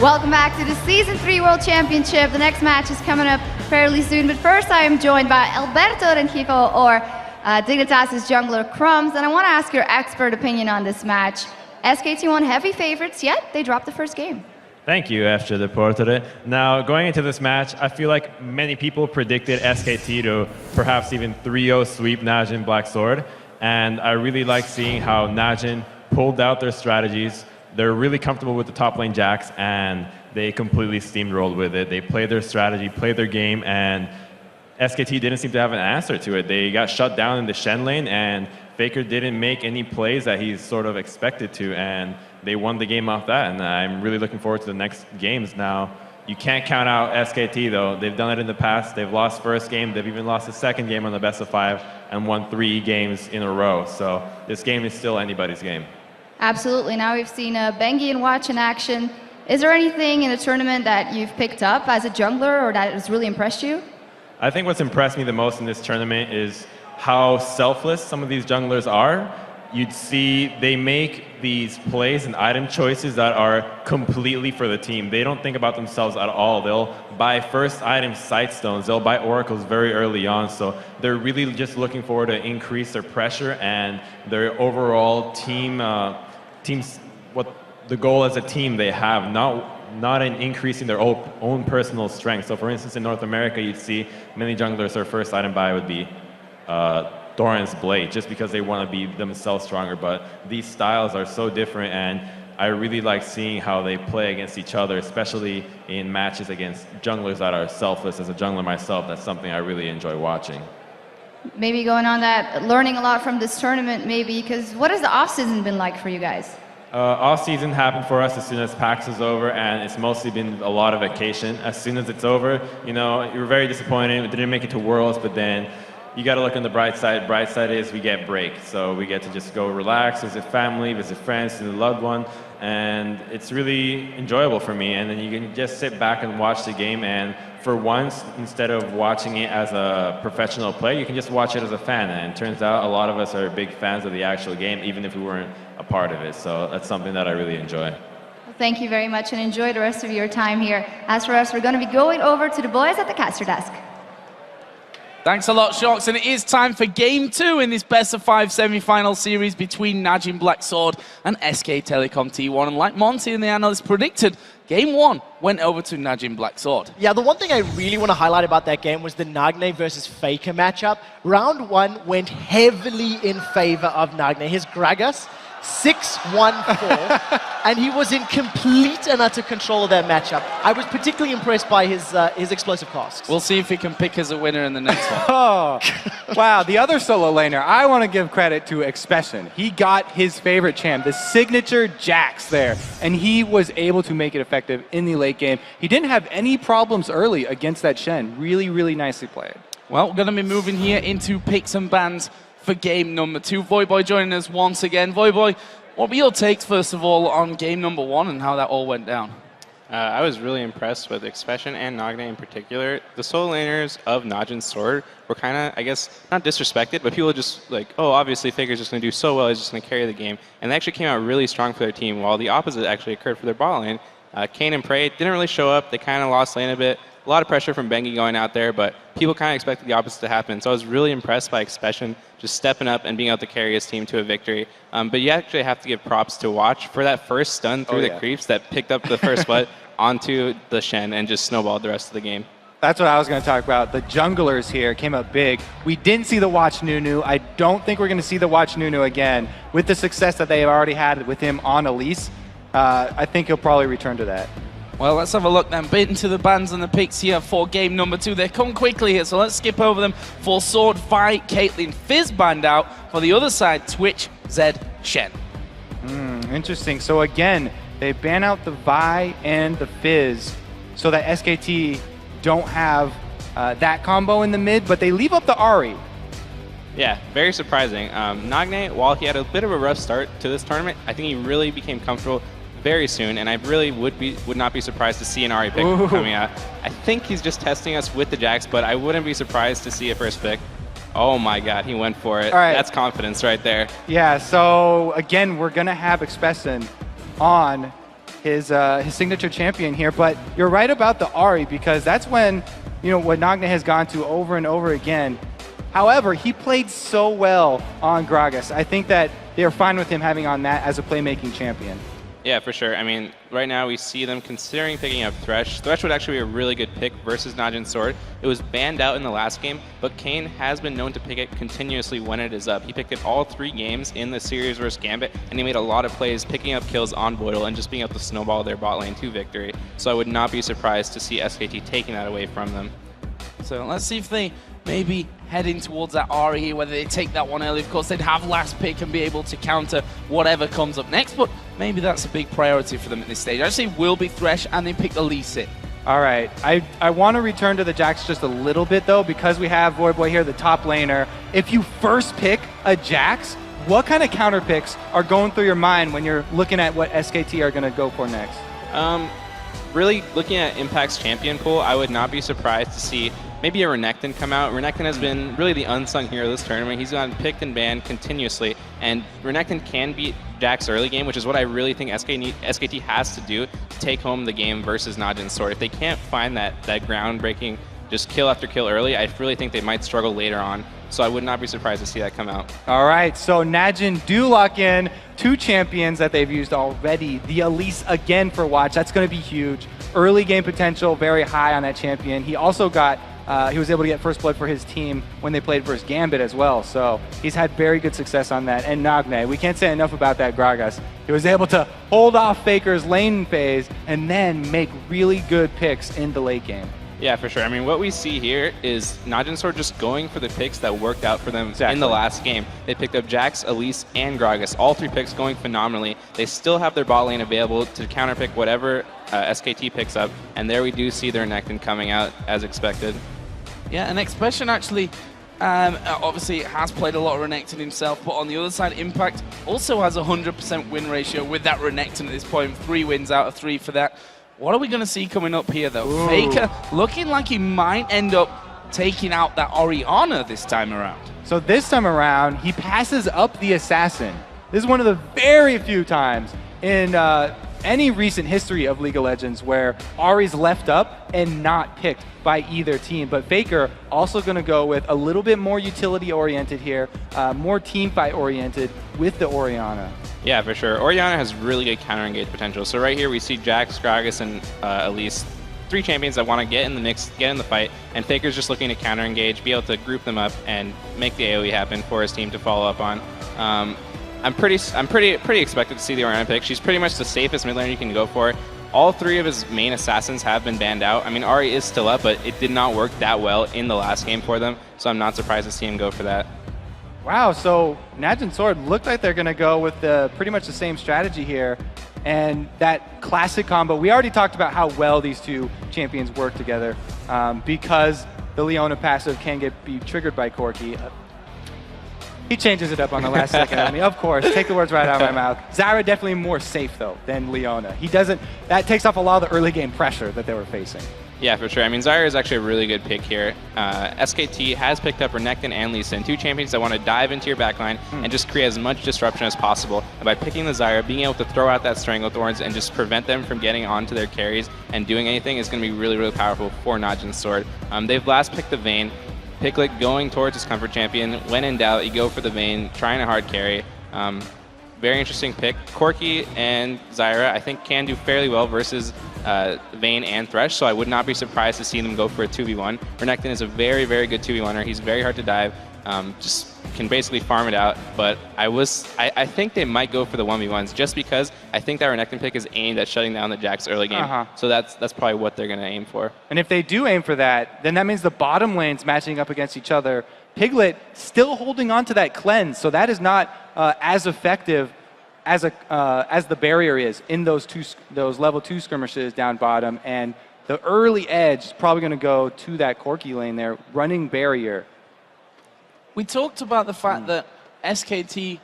Welcome back to the Season 3 World Championship. The next match is coming up fairly soon, but first I am joined by Alberto Renjico, or Dignitas' jungler Crumbs, and I want to ask your expert opinion on this match. SKT won heavy favorites, yet they dropped the first game. Thank you, after the portrait. Now, going into this match, I feel like many people predicted SKT to perhaps even 3-0 sweep Najin Black Sword, and I really like seeing how Najin pulled out their strategies. They're really comfortable with the top lane Jax, and they completely steamrolled with it. They played their strategy, played their game, and SKT didn't seem to have an answer to it. They got shut down in the Shen lane, and Faker didn't make any plays that he's sort of expected to, and they won the game off that, and I'm really looking forward to the next games now. You can't count out SKT, though. They've done it in the past. They've lost first game. They've even lost the second game on the best of 5 and won 3 games in a row. So this game is still anybody's game. Absolutely. Now we've seen Bengi and Watch in action. Is there anything in the tournament that you've picked up as a jungler or that has really impressed you? I think what's impressed me the most in this tournament is how selfless some of these junglers are. You'd see they make these plays and item choices that are completely for the team. They don't think about themselves at all. They'll buy first item Sightstones. They'll buy oracles very early on. So they're really just looking forward to increase their pressure and their overall team's what the goal as a team they have, not in increasing their own personal strength. So for instance, in North America, you'd see many junglers, their first item buy would be Doran's Blade, just because they want to be themselves stronger. But these styles are so different, and I really like seeing how they play against each other, especially in matches against junglers that are selfless. As a jungler myself, that's something I really enjoy watching. Maybe going on that, learning a lot from this tournament, maybe, because what has the off-season been like for you guys? Off-season happened for us as soon as PAX is over, and it's mostly been a lot of vacation. As soon as it's over, you know, you're very disappointed. We didn't make it to Worlds, but then you got to look on the bright side. Bright side is we get break, so we get to just go relax, visit family, visit friends, visit a loved one, and it's really enjoyable for me. And then you can just sit back and watch the game, and for once, instead of watching it as a professional player, you can just watch it as a fan. And it turns out a lot of us are big fans of the actual game, even if we weren't a part of it. So that's something that I really enjoy. Well, thank you very much, and enjoy the rest of your time here. As for us, we're going to be going over to the boys at the caster desk. Thanks a lot, Shox, and it is time for Game 2 in this best-of-5 semi-final series between Najin Black Sword and SK Telecom T1. And like Monty and the analysts predicted, Game 1 went over to Najin Black Sword. Yeah, the one thing I really want to highlight about that game was the Nagne versus Faker matchup. Round 1 went heavily in favor of Nagne. His Gragas, 6-1-4, and he was in complete and utter control of that matchup. I was particularly impressed by his explosive casks. We'll see if he can pick as a winner in the next one. Oh, wow. The other solo laner, I want to give credit to Expression. He got his favorite champ, the signature Jax there, and he was able to make it effective in the late game. He didn't have any problems early against that Shen. Really, really nicely played. Well, we're going to be moving here into picks and bans for game number 2. Voyboy joining us once again. Voyboy, what were your takes, first of all, on game number 1 and how that all went down? I was really impressed with Expression and Nagne in particular. The solo laners of Najin's Sword were kind of, I guess, not disrespected, but people just like, oh, obviously Faker's just going to do so well, he's just going to carry the game. And they actually came out really strong for their team, while the opposite actually occurred for their bot lane. Kayn and Prey didn't really show up. They kind of lost lane a bit. A lot of pressure from Bengi going out there, but people kind of expected the opposite to happen. So I was really impressed by Expression just stepping up and being able to carry his team to a victory. But you actually have to give props to Watch for that first stun through the creeps that picked up the first butt onto the Shen and just snowballed the rest of the game. That's what I was going to talk about. The junglers here came up big. We didn't see the Watch Nunu. I don't think we're going to see the Watch Nunu again. With the success that they have already had with him on Elise, I think he'll probably return to that. Well, let's have a look then. Bit into the bans and the picks here for game number 2. They come quickly here, so let's skip over them. For Sword, Fight, Caitlyn, Fizz banned out. For the other side, Twitch, Zed, Shen. Interesting. So again, they ban out the Vi and the Fizz so that SKT don't have that combo in the mid, but they leave up the Ahri. Yeah, very surprising. Nagne, while he had a bit of a rough start to this tournament, I think he really became comfortable very soon, and I really would not be surprised to see an Ahri pick coming out. I think he's just testing us with the Jax, but I wouldn't be surprised to see a first pick. Oh my god, he went for it. All right. That's confidence right there. Yeah, so again, we're going to have Expression on his signature champion here. But you're right about the Ahri, because that's when, what Nagne has gone to over and over again. However, he played so well on Gragas. I think that they're fine with him having on that as a playmaking champion. Yeah, for sure. I mean, right now we see them considering picking up Thresh. Thresh would actually be a really good pick versus Najin Sword. It was banned out in the last game, but Kane has been known to pick it continuously when it is up. He picked it all 3 games in the series versus Gambit, and he made a lot of plays picking up kills on Voidal and just being able to snowball their bot lane to victory. So I would not be surprised to see SKT taking that away from them. So let's see if they maybe heading towards that Ahri here, whether they take that one early. Of course, they'd have last pick and be able to counter whatever comes up next, but maybe that's a big priority for them at this stage. I say will be Thresh, and they pick the Lee Sin. All right, I want to return to the Jax just a little bit, though, because we have Voidboy here, the top laner. If you first pick a Jax, what kind of counter picks are going through your mind when you're looking at what SKT are going to go for next? Really looking at Impact's champion pool, I would not be surprised to see maybe a Renekton come out. Renekton has been really the unsung hero of this tournament. He's gotten picked and banned continuously, and Renekton can beat Jax early game, which is what I really think SKT has to do to take home the game versus Najin Sword. If they can't find that groundbreaking just kill after kill early, I really think they might struggle later on. So I would not be surprised to see that come out. All right, so Najin do lock in 2 champions that they've used already. The Elise again for Watch. That's going to be huge. Early game potential, very high on that champion. He also got, he was able to get first blood for his team when they played versus Gambit as well. So he's had very good success on that. And Nagne, we can't say enough about that Gragas. He was able to hold off Faker's lane phase and then make really good picks in the late game. Yeah, for sure. I mean, what we see here is Najin Sword just going for the picks that worked out for them in the last game. They picked up Jax, Elise, and Gragas. All 3 picks going phenomenally. They still have their bot lane available to counterpick whatever SKT picks up, and there we do see their Renekton coming out as expected. Yeah, and Expression actually obviously has played a lot of Renekton himself, but on the other side, Impact also has a 100% win ratio with that Renekton at this point. 3 wins out of 3 for that. What are we going to see coming up here, though? Ooh. Faker looking like he might end up taking out that Orianna this time around. So this time around, he passes up the Assassin. This is one of the very few times in any recent history of League of Legends where Ahri's left up and not picked by either team. But Faker also going to go with a little bit more utility-oriented here, more teamfight-oriented with the Orianna. Yeah, for sure. Orianna has really good counter-engage potential. So right here we see Jax, Gragas, and Elise, 3 champions that want to get in the mix, get in the fight, and Faker's just looking to counter-engage, be able to group them up, and make the AoE happen for his team to follow up on. I'm pretty expected to see the Orianna pick. She's pretty much the safest mid laner you can go for. All 3 of his main assassins have been banned out. I mean, Ahri is still up, but it did not work that well in the last game for them, so I'm not surprised to see him go for that. Wow, so Najin Sword looked like they're going to go with pretty much the same strategy here. And that classic combo, we already talked about how well these 2 champions work together because the Leona passive can be triggered by Corki. He changes it up on the last second on me. Of course, take the words right out of my mouth. Zyra definitely more safe, though, than Leona. He doesn't, that takes off a lot of the early game pressure that they were facing. Yeah, for sure. I mean, Zyra is actually a really good pick here. SKT has picked up Renekton and Lee Sin, 2 champions that want to dive into your backline and just create as much disruption as possible. And by picking the Zyra, being able to throw out that Stranglethorns and just prevent them from getting onto their carries and doing anything is going to be really, really powerful for Najin Sword. They've last picked the Vayne. Piglet going towards his comfort champion. When in doubt, you go for the Vayne, trying a hard carry. Very interesting pick. Corki and Zyra, I think, can do fairly well versus Vayne and Thresh, so I would not be surprised to see them go for a 2v1. Renekton is a very, very good 2v1er. He's very hard to dive. Just can basically farm it out, but I think they might go for the 1v1s just because I think that Renekton pick is aimed at shutting down the Jax early game. So that's probably what they're going to aim for. And if they do aim for that, then that means the bottom lanes matching up against each other. Piglet still holding on to that cleanse, so that is not as effective as the barrier is in those level 2 skirmishes down bottom. And the early edge is probably going to go to that Corki lane there, running barrier. We talked about the fact that SKT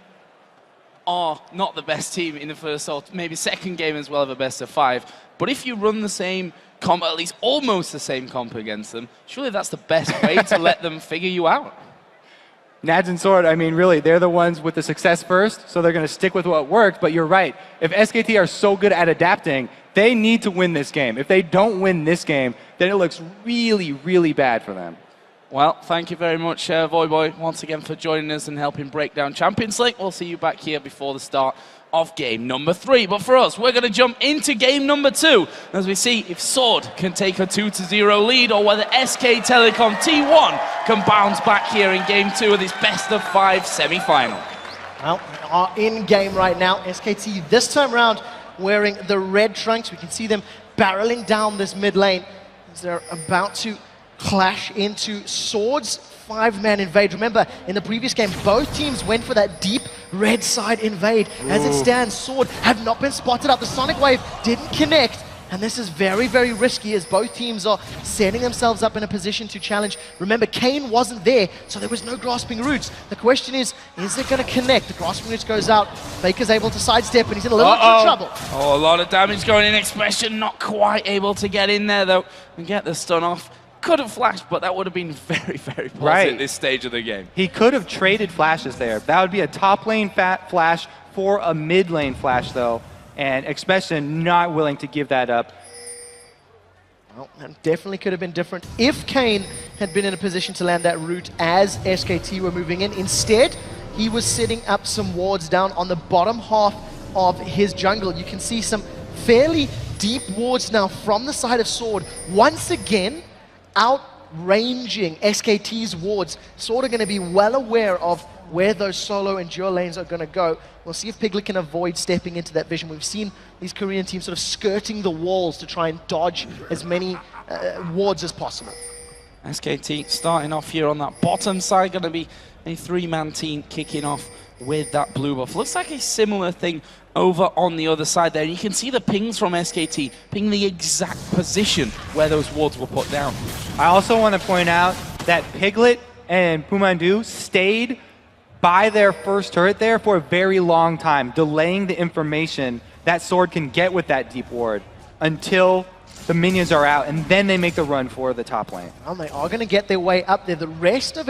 are not the best team in the first or maybe second game as well of a best of 5. But if you run the same comp, at least almost the same comp against them, surely that's the best way to let them figure you out. Naj and Sword, I mean, really, they're the ones with the success first, so they're going to stick with what worked. But you're right. If SKT are so good at adapting, they need to win this game. If they don't win this game, then it looks really, really bad for them. Well, thank you very much, Voyboy, once again for joining us and helping break down Champions League. We'll see you back here before the start of game number 3. But for us, we're going to jump into game number 2 as we see if Sword can take a 2-0 lead or whether SK Telecom T1 can bounce back here in game 2 of this best-of-5 semi-final. Well, we are in game right now. SKT this time around wearing the red trunks. We can see them barreling down this mid lane as they're about to clash into Sword's 5-man invade. Remember, in the previous game, both teams went for that deep red side invade. As it stands, Sword have not been spotted up. The Sonic Wave didn't connect. And this is very, very risky as both teams are setting themselves up in a position to challenge. Remember, Kane wasn't there, so there was no grasping roots. The question is it going to connect? The grasping roots goes out. Faker's able to sidestep, and he's in a little bit of trouble. Oh, a lot of damage going in. Expression not quite able to get in there, though, and get the stun off. Could have flashed, but that would have been very, very positive at this stage of the game. He could have traded flashes there. That would be a top lane flash for a mid lane flash, though. And Expression not willing to give that up. Well, that definitely could have been different if Kane had been in a position to land that route as SKT were moving in. Instead, he was setting up some wards down on the bottom half of his jungle. You can see some fairly deep wards now from the side of Sword. Once again, outranging SKT's wards. Sword are going to be well aware of where those solo and duo lanes are going to go. We'll see if Piglet can avoid stepping into that vision. We've seen these Korean teams sort of skirting the walls to try and dodge as many wards as possible. SKT starting off here on that bottom side, going to be a 3-man team kicking off with that blue buff. Looks like a similar thing over on the other side there. And you can see the pings from SKT, ping the exact position where those wards were put down. I also want to point out that Piglet and Pumandu stayed by their first turret there for a very long time, delaying the information that Sword can get with that deep ward until the minions are out, and then they make the run for the top lane. Well, they are going to get their way up there. The rest of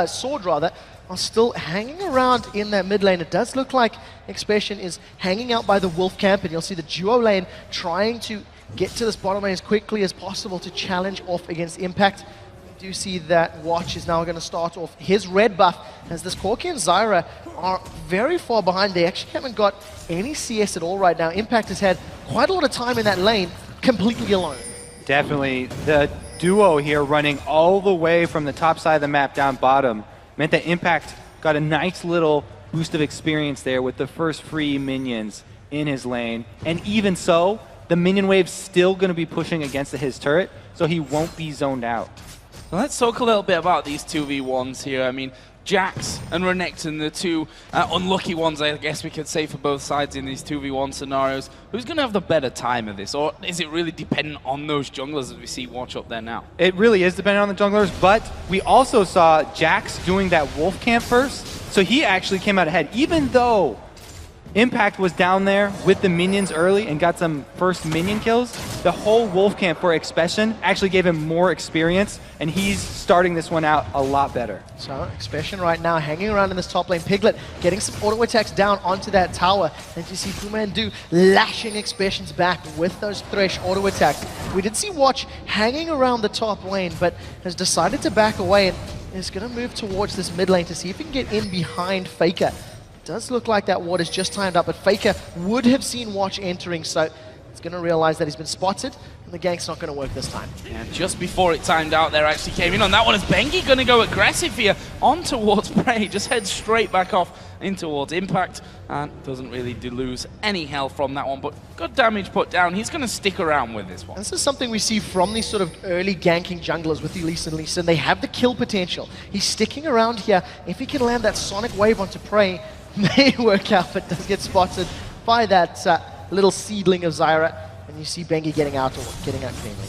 Sword are still hanging around in that mid lane. It does look like Expression is hanging out by the Wolf camp, and you'll see the duo lane trying to get to this bottom lane as quickly as possible to challenge off against Impact. We do see that Watch is now going to start off his red buff as this Corki and Zyra are very far behind. They actually haven't got any CS at all right now. Impact has had quite a lot of time in that lane completely alone. Definitely. The duo here running all the way from the top side of the map down bottom meant that Impact got a nice little boost of experience there with the first free minions in his lane. And even so, the minion wave's still going to be pushing against his turret, so he won't be zoned out. Let's talk a little bit about these 2v1s here. I mean, Jax and Renekton, the two unlucky ones, I guess we could say, for both sides in these 2v1 scenarios. Who's going to have the better time of this? Or is it really dependent on those junglers as we see Watch up there now? It really is dependent on the junglers, but we also saw Jax doing that wolf camp first, so he actually came out ahead. Even though Impact was down there with the minions early and got some first minion kills, the whole wolf camp for Expression actually gave him more experience, and he's starting this one out a lot better. So Expression right now hanging around in this top lane. Piglet getting some auto attacks down onto that tower. And you see Pumandu lashing Expression's back with those Thresh auto attacks. We did see Watch hanging around the top lane, but has decided to back away and is going to move towards this mid lane to see if he can get in behind Faker. Does look like that ward is just timed up, but Faker would have seen Watch entering, so he's going to realize that he's been spotted, and the gank's not going to work this time. Yeah, just before it timed out there, actually came in on that one. Is Bengi going to go aggressive here on towards Prey? Just heads straight back off in towards Impact, and doesn't really lose any health from that one, but good damage put down. He's going to stick around with this one. This is something we see from these sort of early ganking junglers with Elise and Lee Sin. They have the kill potential. He's sticking around here. If he can land that Sonic Wave onto Prey, may work out, but does get spotted by that little seedling of Zyra, and you see Bengi getting out cleanly.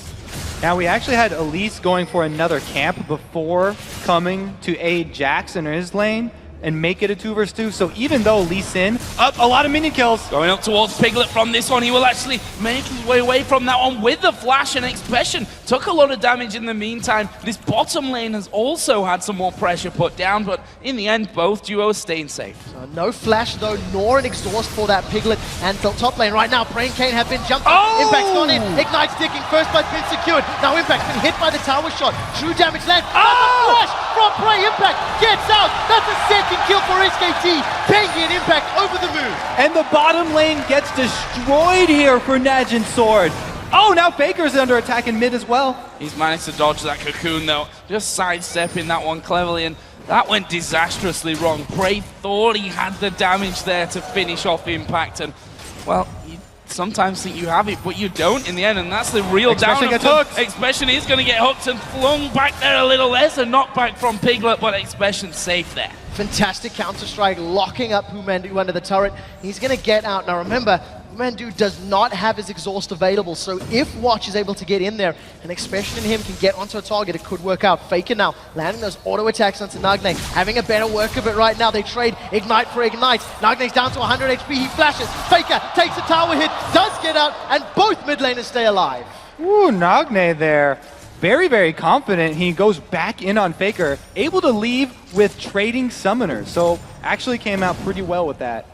Now, we actually had Elise going for another camp before coming to aid Jax in his lane. and make it a 2 versus 2. So even though Lee Sin up a lot of minion kills. Going up towards Piglet from this one, he will actually make his way away from that one with the flash, and Expression took a lot of damage in the meantime. This bottom lane has also had some more pressure put down, but in the end, both duos staying safe. No flash though, nor an exhaust for that Piglet and the top lane right now. Prey and Kane have been jumped on. Impact's gone in. Ignite sticking. First blood's been secured. Now Impact's been hit by the tower shot. True damage lands. That's a flash from Prey. Impact gets out. That's a second kill for SKT. Bengi and Impact over the moon. And the bottom lane gets destroyed here for Najin's sword. Oh, now Faker's under attack in mid as well. He's managed to dodge that cocoon though, just sidestepping that one cleverly, and that went disastrously wrong. Prey thought he had the damage there to finish off Impact, and well, you sometimes think you have it, but you don't in the end, and that's the real Expression down gets of hooked. Expression is going to get hooked and flung back there a little. There's a knockback from Piglet, but Expression's safe there. Fantastic counter-strike, locking up Humandu under the turret. He's going to get out. Now remember, Humandu does not have his exhaust available, so if Watch is able to get in there, and Expression and him can get onto a target, it could work out. Faker now, landing those auto attacks onto Nagne, having a better work of it right now. They trade Ignite for Ignite. Nagne's down to 100 HP, he flashes. Faker takes a tower hit, does get out, and both mid laners stay alive. Ooh, Nagne there. Very, very confident. He goes back in on Faker, able to leave with trading summoners. So actually came out pretty well with that.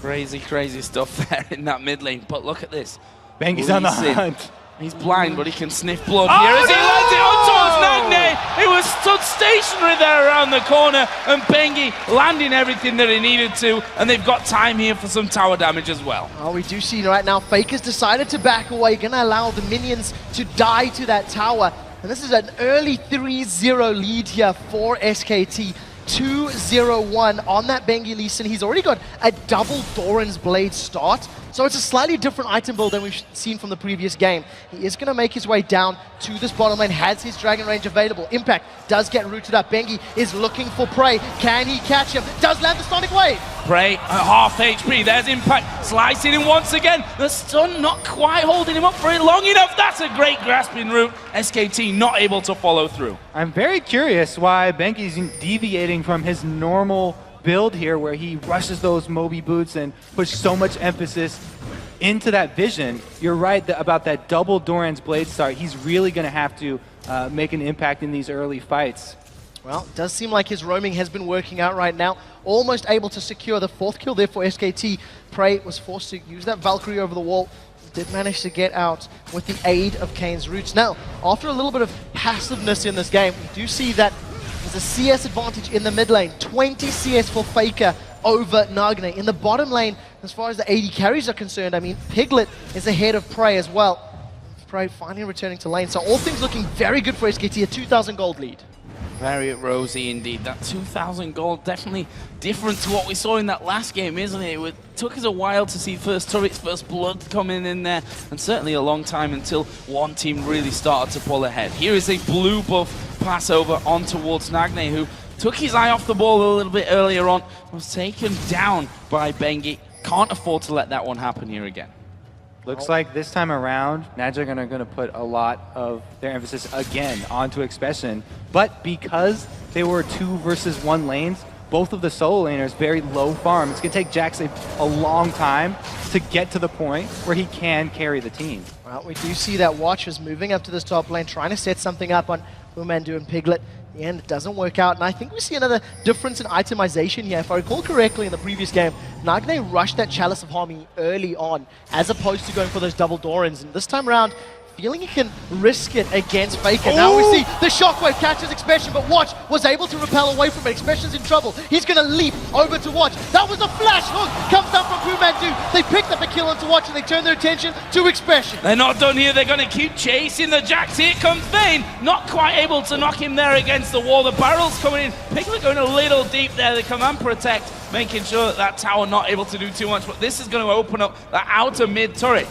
Crazy, crazy stuff there in that mid lane, but look at this. Bengi's on the Lee Sin. hunt. He's blind, but he can sniff blood here as he lands it on towards Nagne. He was stood stationary there around the corner, and Bengi landing everything that he needed to, and they've got time here for some tower damage as well. Oh, we do see right now, Faker's decided to back away, gonna allow the minions to die to that tower. And this is an early 3-0 lead here for SKT. 2-0-1 on that Bengi Lee Sin. He's already got a double Doran's Blade start, so it's a slightly different item build than we've seen from the previous game. He is going to make his way down to this bottom lane, has his Dragon Range available. Impact does get rooted up. Bengi is looking for Prey. Can he catch him? Does land the Sonic Wave. Prey at half HP. There's Impact slicing him once again. The stun not quite holding him up for it long enough. That's a great grasping route. SKT not able to follow through. I'm very curious why Bengi's deviating from his normal build here, where he rushes those Moby boots and puts so much emphasis into that vision. You're right about that double Doran's Blade start. He's really going to have to make an impact in these early fights. Well, it does seem like his roaming has been working out right now. Almost able to secure the 4th kill there for SKT. Prey was forced to use that Valkyrie over the wall. Did manage to get out with the aid of Kane's roots. Now, after a little bit of passiveness in this game, we do see that there's a CS advantage in the mid lane. 20 CS for Faker over Nagne. In the bottom lane, as far as the AD carries are concerned, I mean, Piglet is ahead of Prey as well. Prey finally returning to lane. So all things looking very good for SKT, a 2,000 gold lead. Very rosy indeed. That 2,000 gold, definitely different to what we saw in that last game, isn't it? It took us a while to see first turrets, first blood coming in there, and certainly a long time until one team really started to pull ahead. Here is a blue buff pass over on towards Nagne, who took his eye off the ball a little bit earlier on, was taken down by Bengi. Can't afford to let that one happen here again. Looks like this time around, Naj are going to put a lot of their emphasis again onto Expression. But because they were 2 versus 1 lanes, both of the solo laners very low farm. It's going to take Jax a long time to get to the point where he can carry the team. Well, we do see that Watch is moving up to this top lane, trying to set something up on Humandu and Piglet. In the end, it doesn't work out, and I think we see another difference in itemization here. If I recall correctly in the previous game, Nagne rushed that Chalice of Harmony early on, as opposed to going for those double Dorans, and this time around, feeling he can risk it against Faker. Now we see the shockwave catches Expression, but Watch was able to repel away from it. Expression's in trouble. He's going to leap over to Watch. That was a flash hook. Comes down from Humandu. They picked up a kill onto Watch and they turn their attention to Expression. They're not done here. They're going to keep chasing the Jax. Here comes Vayne. Not quite able to knock him there against the wall. The barrel's coming in. Piglet going a little deep there. The command protect, making sure that that tower not able to do too much. But this is going to open up the outer mid turret.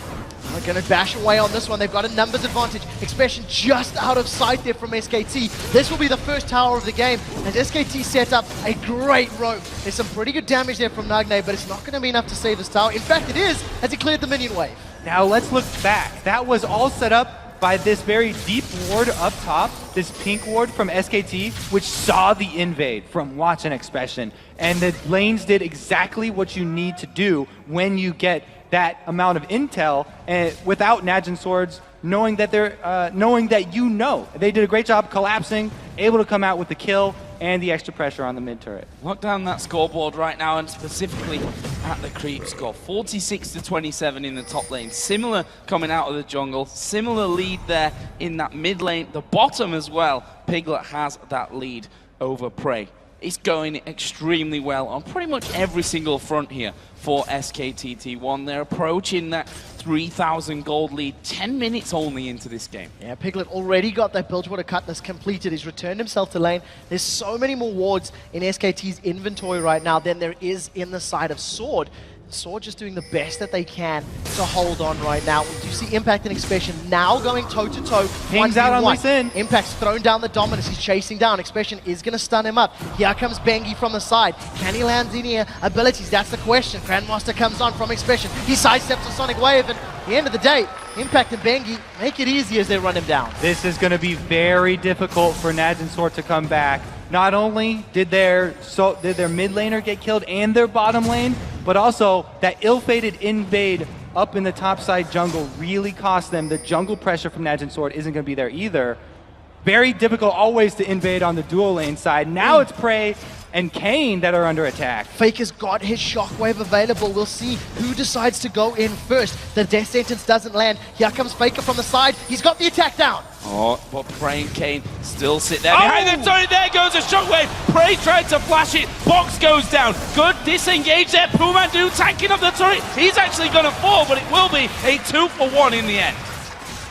They're going to dash away on this one. They've got a numbers advantage. Expression just out of sight there from SKT. This will be the first tower of the game, and SKT set up a great roam. There's some pretty good damage there from Nagne, but it's not going to be enough to save this tower. In fact, it is, as he cleared the minion wave. Now let's look back. That was all set up by this very deep ward up top, this pink ward from SKT, which saw the invade from Watch and Expression. And the lanes did exactly what you need to do when you get that amount of intel, and without Najin Swords knowing that they did a great job collapsing, able to come out with the kill and the extra pressure on the mid turret. Look down that scoreboard right now, and specifically at the creep score. 46-27 in the top lane. Similar coming out of the jungle. Similar lead there in that mid lane. The bottom as well. Piglet has that lead over Prey. It's going extremely well on pretty much every single front here for SKT1. They're approaching that 3,000 gold lead 10 minutes only into this game. Yeah, Piglet already got that Bilgewater Cutlass completed. He's returned himself to lane. There's so many more wards in SKT's inventory right now than there is in the side of Sword. Sword just doing the best that they can to hold on right now. We do see Impact and Expression now going toe-to-toe. Pings out on Lee Sin. Impact's thrown down the Dominus. He's chasing down. Expression is going to stun him up. Here comes Bengi from the side. Can he land in here? Abilities, that's the question. Grandmaster comes on from Expression. He sidesteps a Sonic Wave, and at the end of the day, Impact and Bengi make it easy as they run him down. This is going to be very difficult for Najin Sword to come back. Not only did their mid laner get killed and their bottom lane, but also that ill-fated invade up in the top side jungle really cost them. The jungle pressure from Najin Sword isn't going to be there either. Very difficult always to invade on the dual lane side. Now it's Prey and Kane that are under attack. Faker's got his shockwave available. We'll see who decides to go in first. The death sentence doesn't land. Here comes Faker from the side. He's got the attack down. Oh, but Prey and Kane still sit there behind them. Sorry, there goes a shockwave. Prey tried to flash it. Box goes down. Good disengage there. Pumandu tanking up the turret. He's actually going to fall, but it will be a 2-for-1 in the end.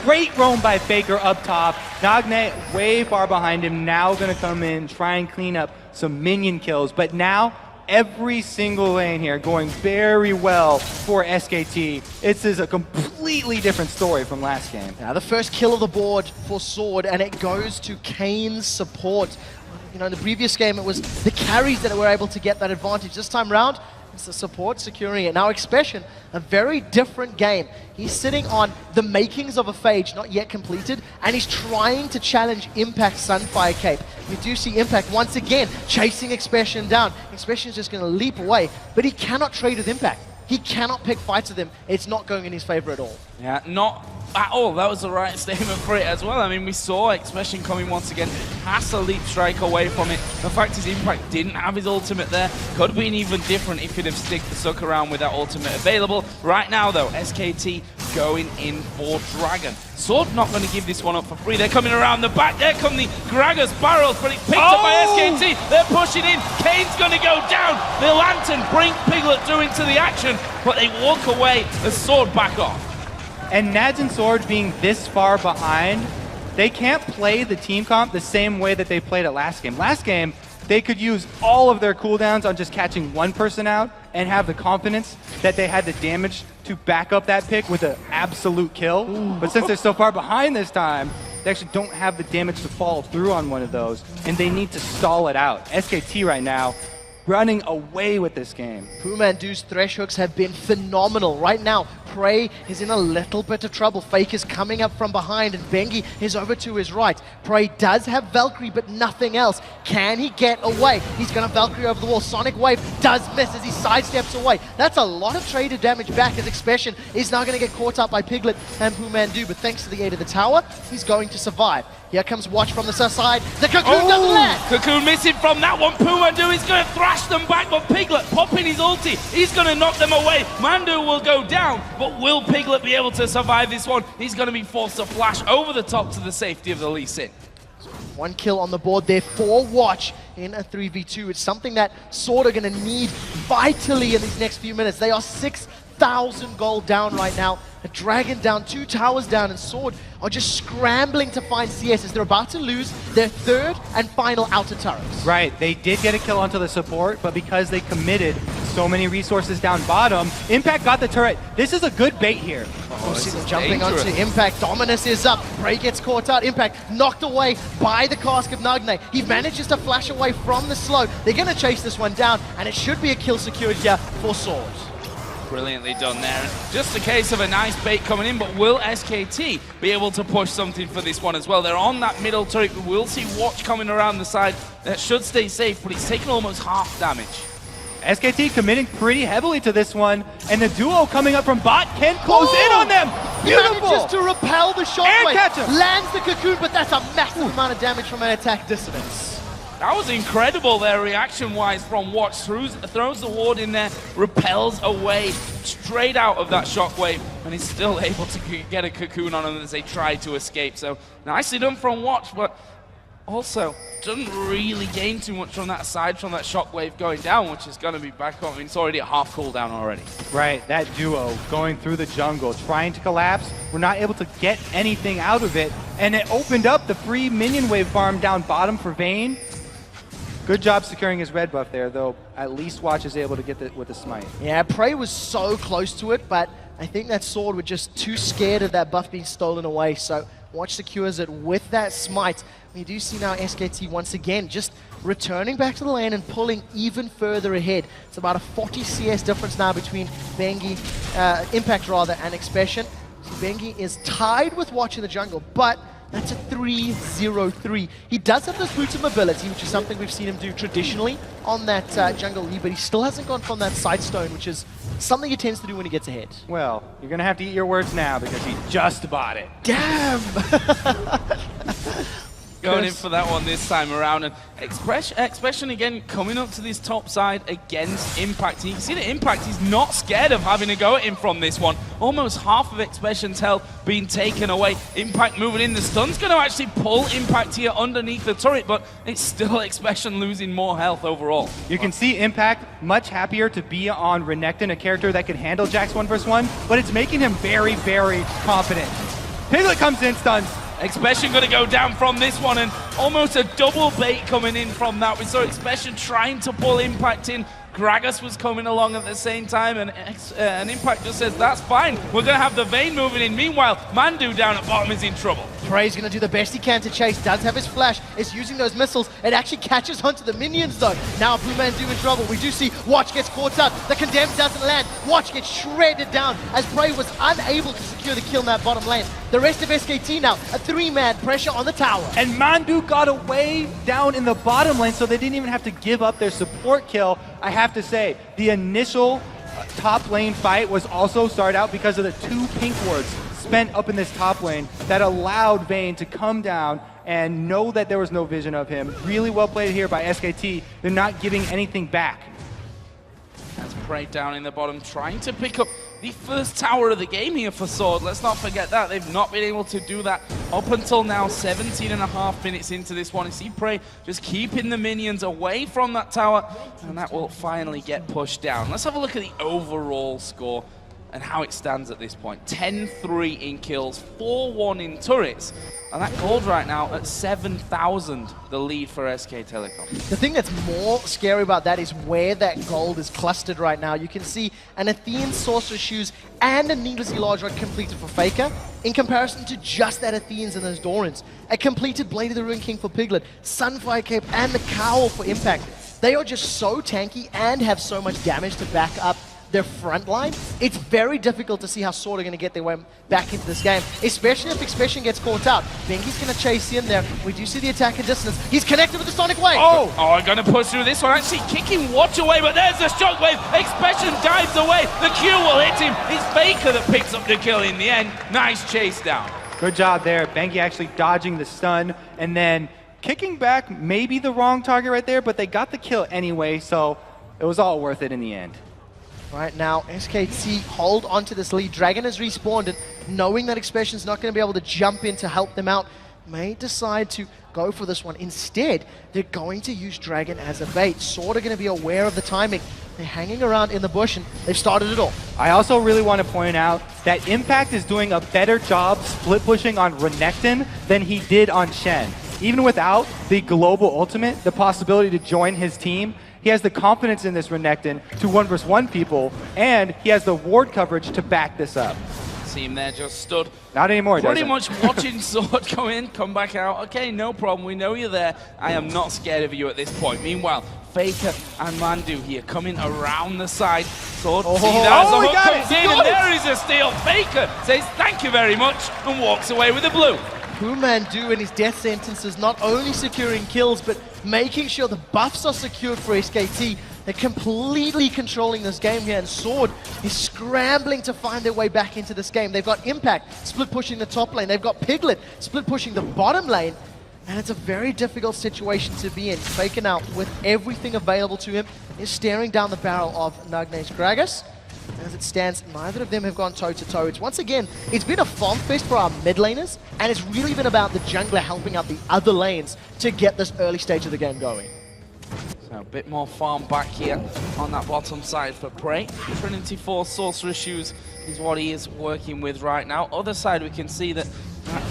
Great roam by Faker up top. Nagne way far behind him, now going to come in, try and clean up some minion kills. But now, every single lane here going very well for SKT. This is a completely different story from last game. Now the first kill of the board for Sword, and it goes to Kane's support. You know, in the previous game, it was the carries that were able to get that advantage. This time round, it's the support securing it. Now Expression, a very different game. He's sitting on the makings of a Phage, not yet completed, and he's trying to challenge Impact's Sunfire Cape. You do see Impact once again chasing Expression down. Expression's just going to leap away, but he cannot trade with Impact. He cannot pick fights with him. It's not going in his favor at all. Yeah, not at all. That was the right statement for it as well. I mean, we saw Expression coming once again, has a leap strike away from it. The fact is Impact didn't have his ultimate there. Could have been even different if he'd have sticked the suck around with that ultimate available. Right now though, SKT going in for Dragon. Sword not going to give this one up for free. They're coming around the back. There come the Gragas barrels, but it's picked up by SKT. They're pushing in. Kane's going to go down. The Lantern bring Piglet through into the action, but they walk away as Sword back off. And Najin Sword being this far behind, they can't play the team comp the same way that they played it last game. Last game, they could use all of their cooldowns on just catching one person out and have the confidence that they had the damage to back up that pick with an absolute kill. Ooh. But since they're so far behind this time, they actually don't have the damage to follow through on one of those, and they need to stall it out. SKT right now, running away with this game. Pumandu's thresh hooks have been phenomenal. Right now, Prey is in a little bit of trouble. Fake is coming up from behind, and Bengi is over to his right. Prey does have Valkyrie, but nothing else. Can he get away? He's going to Valkyrie over the wall. Sonic Wave does miss as he sidesteps away. That's a lot of traded damage back, as Expression is now going to get caught up by Piglet and Pumandu, but thanks to the aid of the tower, he's going to survive. Here comes Watch from the side. The Cocoon doesn't land! Cocoon missing from that one. Pumandu is going to thrash them back, but Piglet popping his ulti. He's going to knock them away. Mandu will go down, but will Piglet be able to survive this one? He's going to be forced to flash over the top to the safety of the Lee Sin. One kill on the board there for Watch in a 3v2. It's something that Sword are going to need vitally in these next few minutes. They are 6,000 gold down right now. A Dragon down, 2 towers down, and Sword are just scrambling to find CS as they're about to lose their third and final outer turrets. Right, they did get a kill onto the support, but because they committed so many resources down bottom, Impact got the turret. This is a good bait here. Oh, see them jumping onto Impact. Dominus is up. Prey gets caught out. Impact knocked away by the cask of Nagne. He manages to flash away from the slow. They're going to chase this one down, and it should be a kill secured here for Sword. Brilliantly done there. And just a case of a nice bait coming in, but will SKT be able to push something for this one as well? They're on that middle turret. We will see Watch coming around the side. That should stay safe, but he's taken almost half damage. SKT committing pretty heavily to this one, and the duo coming up from bot can close in on them. He Beautiful! manages to repel the Air shockwave, catch him. lands the cocoon, but that's a massive amount of damage from an attack dissonance. That was incredible there, reaction-wise, from Watch. Throws the ward in there, repels away straight out of that shockwave, and he's still able to get a cocoon on them as they try to escape. So nicely done from Watch, but also doesn't really gain too much from that aside from that shockwave going down, which is going to be back on. I mean, it's already a half cooldown already. Right, that duo going through the jungle, trying to collapse. We're not able to get anything out of it, and it opened up the free minion wave farm down bottom for Vayne. Good job securing his red buff there, though. At least Watch is able to get it with the smite. Yeah, Prey was so close to it, but I think that sword was just too scared of that buff being stolen away. So Watch secures it with that smite. We do see now SKT once again just returning back to the lane and pulling even further ahead. It's about a 40 CS difference now between Bengi, Impact rather, and Expression. So Bengi is tied with Watch in the jungle, but that's a 3-0-3. He does have this boots of mobility, which is something we've seen him do traditionally on that jungle lead, but he still hasn't gone from that side stone, which is something he tends to do when he gets ahead. Well, you're going to have to eat your words now because he just bought it. Damn! Going in for that one this time around, and Expression again coming up to this top side against Impact. You can see that Impact, he's not scared of having a go at him from this one. Almost half of Expression's health being taken away. Impact moving in. The stun's going to actually pull Impact here underneath the turret, but it's still Expression losing more health overall. You can see Impact much happier to be on Renekton, a character that can handle Jax 1v1, but it's making him very, very confident. Piglet comes in, stuns. Expression going to go down from this one, and almost a double bait coming in from that. We saw Expression trying to pull Impact in. Gragas was coming along at the same time, and Impact just says, that's fine. We're going to have the Vayne moving in. Meanwhile, Mandu down at bottom is in trouble. Prey's going to do the best he can to chase. Does have his flash. Is using those missiles. It actually catches onto the minions, though. Now Blue Mandu in trouble. We do see Watch gets caught up. The Condemned doesn't land. Watch gets shredded down as Prey was unable to secure the kill in that bottom lane. The rest of SKT now, a 3-man pressure on the tower. And Mandu got away down in the bottom lane, so they didn't even have to give up their support kill. I have to say, the initial top lane fight was also started out because of the 2 pink wards spent up in this top lane that allowed Vayne to come down and know that there was no vision of him. Really well played here by SKT. They're not giving anything back. That's Prey down in the bottom, trying to pick up the first tower of the game here for Sword. Let's not forget that. They've not been able to do that up until now, 17.5 minutes into this one. You see Prey just keeping the minions away from that tower, and that will finally get pushed down. Let's have a look at the overall score and how it stands at this point. 10-3 in kills, 4-1 in turrets, and that gold right now at 7,000, the lead for SK Telecom. The thing that's more scary about that is where that gold is clustered right now. You can see an Athenian Sorcerer's Shoes and a needlessly large rod completed for Faker, in comparison to just that Athenians and those Dorans. A completed Blade of the Ruin King for Piglet, Sunfire Cape, and the Cowl for Impact. They are just so tanky and have so much damage to back up their front line. It's very difficult to see how Sword are going to get their way back into this game, especially if Expression gets caught out. Bengi's going to chase in there. We do see the attack in distance. He's connected with the Sonic Wave. Oh, going to push through this one. Actually kicking Watch away, but there's the shockwave. Expression dives away. The Q will hit him. It's Faker that picks up the kill in the end. Nice chase down. Good job there. Bengi actually dodging the stun and then kicking back, maybe the wrong target right there, but they got the kill anyway, so it was all worth it in the end. Right now, SKT hold onto this lead. Dragon has respawned, and knowing that Expression's not going to be able to jump in to help them out, may decide to go for this one. Instead, they're going to use Dragon as a bait. Sword are going to be aware of the timing. They're hanging around in the bush, and they've started it all. I also really want to point out that Impact is doing a better job split pushing on Renekton than he did on Shen. Even without the global ultimate, the possibility to join his team, he has the confidence in this Renekton to 1v1 people, and he has the ward coverage to back this up. Team there just stood. Not anymore, Pretty much watching Sword go in, come back out. Okay, no problem. We know you're there. I am not scared of you at this point. Meanwhile, Faker and Mandu here coming around the side. Sword, Oh, see that as the he hook got comes it, he in, got and it. there is a steal. Faker says thank you very much and walks away with the blue. Pumandu and his death sentences not only securing kills, but making sure the buffs are secured for SKT. They're completely controlling this game here, and Sword is scrambling to find their way back into this game. They've got Impact split pushing the top lane. They've got Piglet split pushing the bottom lane. And it's a very difficult situation to be in. Faker now, with everything available to him, is staring down the barrel of Nagne's Gragas. As it stands, neither of them have gone toe-to-toe. It's once again, it's been a farm fest for our mid laners, and it's really been about the jungler helping out the other lanes to get this early stage of the game going. So a bit more farm back here on that bottom side for Prey. Trinity Force Sorcerer's Shoes is what he is working with right now. Other side, we can see that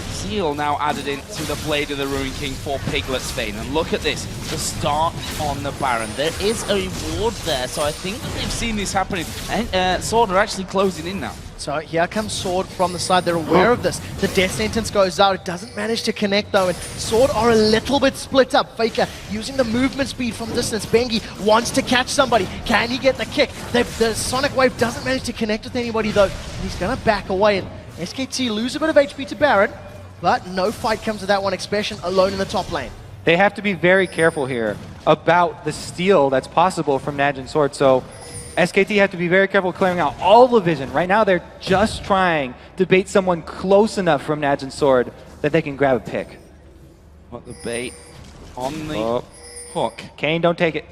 Seal now added into the Blade of the Ruin King for Piglet's Fane. And look at this, the start on the Baron. There is a reward there, so I think that they've seen this happening. And Sword are actually closing in now. So here comes Sword from the side. They're aware of this. The death sentence goes out. It doesn't manage to connect though, and Sword are a little bit split up. Faker using the movement speed from distance. Bengi wants to catch somebody. Can he get the kick? The Sonic Wave doesn't manage to connect with anybody though. And he's going to back away, and SKT lose a bit of HP to Baron, but no fight comes to that one. Expression alone in the top lane. They have to be very careful here about the steal that's possible from Naj and Sword. So SKT have to be very careful clearing out all the vision. Right now, they're just trying to bait someone close enough from Naj and Sword that they can grab a pick. What the bait on the hook. Kane, don't take it.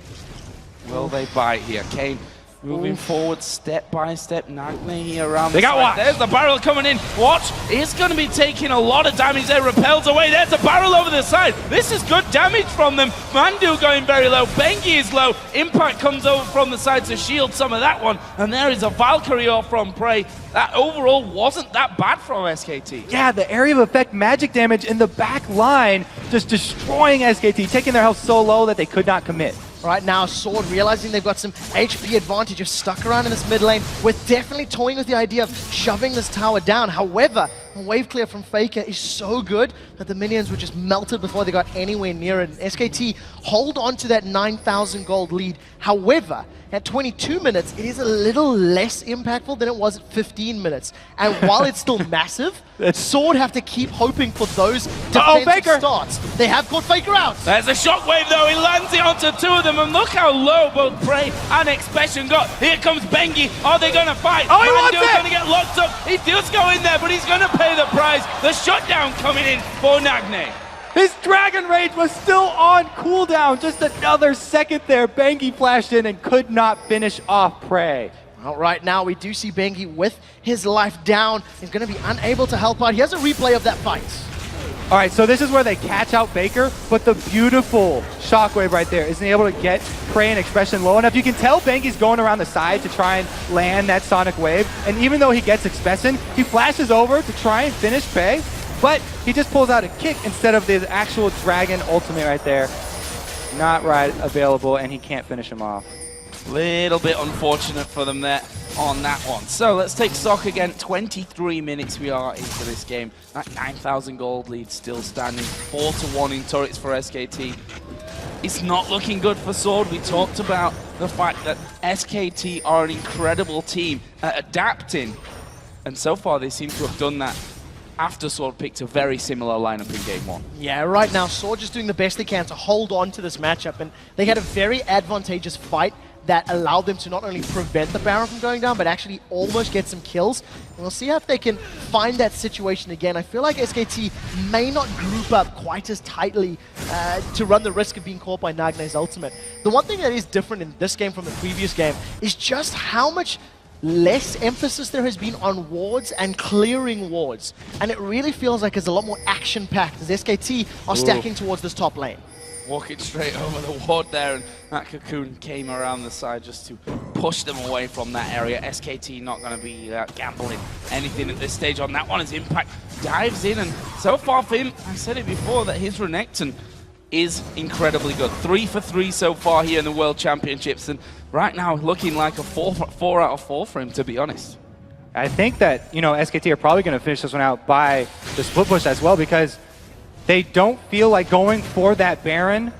Will they bite here? Kane moving forward step by step. Nagne here around They the got side. Watch. There's the barrel coming in. Watch is going to be taking a lot of damage there. Repels away. There's a barrel over the side. This is good damage from them. Mandu going very low. Bengi is low. Impact comes over from the side to shield some of that one. And there is a Valkyrie off from Prey. That overall wasn't that bad from SKT. Yeah, the area of effect magic damage in the back line just destroying SKT, taking their health so low that they could not commit. Right now, Sword realizing they've got some HP advantage, just stuck around in this mid lane. We're definitely toying with the idea of shoving this tower down. However, the wave clear from Faker is so good that the minions were just melted before they got anywhere near it. And SKT hold on to that 9,000 gold lead. However, at 22 minutes, it is a little less impactful than it was at 15 minutes. And while it's still massive, Sword have to keep hoping for those defensive starts. They have caught Faker out. There's a shockwave though, he lands it onto two of them, and look how low both Prey and Expression got. Here comes Bengi, are they gonna fight? Oh, he wants it! Gonna get locked up, he does go in there, but he's gonna pay the price. The shutdown coming in for Nagne. His Dragon Rage was still on cooldown. Just another second there. Bengi flashed in and could not finish off Prey. Well, right now, we do see Bengi with his life down. He's going to be unable to help out. He has a replay of that fight. All right, so this is where they catch out Baker, but the beautiful shockwave right there isn't able to get Prey and Expression low enough. You can tell Bengi's going around the side to try and land that Sonic Wave, and even though he gets Expression, he flashes over to try and finish Prey, but he just pulls out a kick instead of the actual Dragon ultimate right there. Not right available, and he can't finish him off. Little bit unfortunate for them there on that one. So let's take stock again. 23 minutes we are into this game. That 9,000 gold lead still standing. 4-1 in turrets for SKT. It's not looking good for Sword. We talked about the fact that SKT are an incredible team at adapting. And so far they seem to have done that after Sword picked a very similar lineup in game one. Yeah, right now, Sword just doing the best they can to hold on to this matchup. And they had a very advantageous fight that allowed them to not only prevent the Baron from going down, but actually almost get some kills. And we'll see if they can find that situation again. I feel like SKT may not group up quite as tightly to run the risk of being caught by Nagne's ultimate. The one thing that is different in this game from the previous game is just how much less emphasis there has been on wards and clearing wards. And it really feels like it's a lot more action-packed as SKT are stacking towards this top lane. Walking straight over the ward there, and that Cocoon came around the side just to push them away from that area. SKT not going to be gambling anything at this stage on that one as Impact dives in, and so far for him, I said it before, that his Renekton is incredibly good. 3 for 3 so far here in the World Championships, and right now looking like a 4 out of 4 for him, to be honest. I think that, SKT are probably going to finish this one out by the split push as well, because they don't feel like going for that Baron.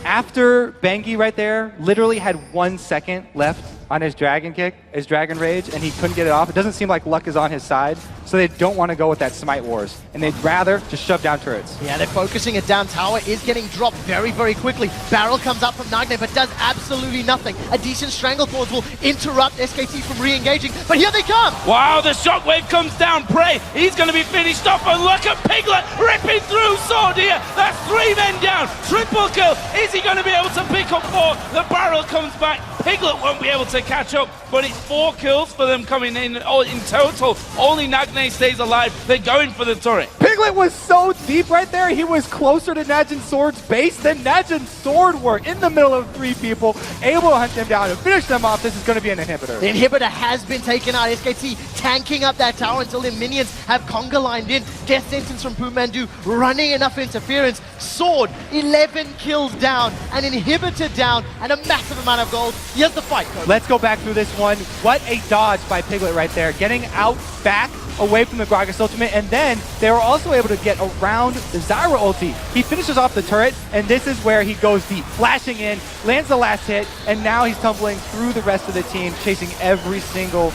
After Bengi right there literally had 1 second left on his dragon kick, his dragon rage, and he couldn't get it off. It doesn't seem like luck is on his side, so they don't want to go with that smite wars, and they'd rather just shove down turrets. Yeah, they're focusing it down. Tower is getting dropped very, very quickly. Barrel comes up from Nagne, but does absolutely nothing. A decent Stranglethorns will interrupt SKT from re-engaging, but here they come! Wow, the shockwave comes down. Prey, he's going to be finished off, and look at Piglet ripping through Sword here. That's 3 men down. Triple kill. Is he going to be able to pick up 4? The barrel comes back. Piglet won't be able to catch up, but it's 4 kills for them coming in. In total, only Nagne stays alive. They're going for the turret. Piglet was so deep right there, he was closer to Najin Sword's base than Najin Sword were, in the middle of 3 people, able to hunt them down and finish them off. This is going to be an inhibitor. The inhibitor has been taken out. SKT tanking up that tower until their minions have conga lined in. Death sentence from Pumandu, running enough interference. Sword, 11 kills down, an inhibitor down, and a massive amount of gold. Here's the fight, Kobe. Let's go back through this one. What a dodge by Piglet right there, getting out back away from the Gragas ultimate, and then they were also able to get around the Zyra ulti. He finishes off the turret, and this is where he goes deep, flashing in, lands the last hit, and now he's tumbling through the rest of the team, chasing every single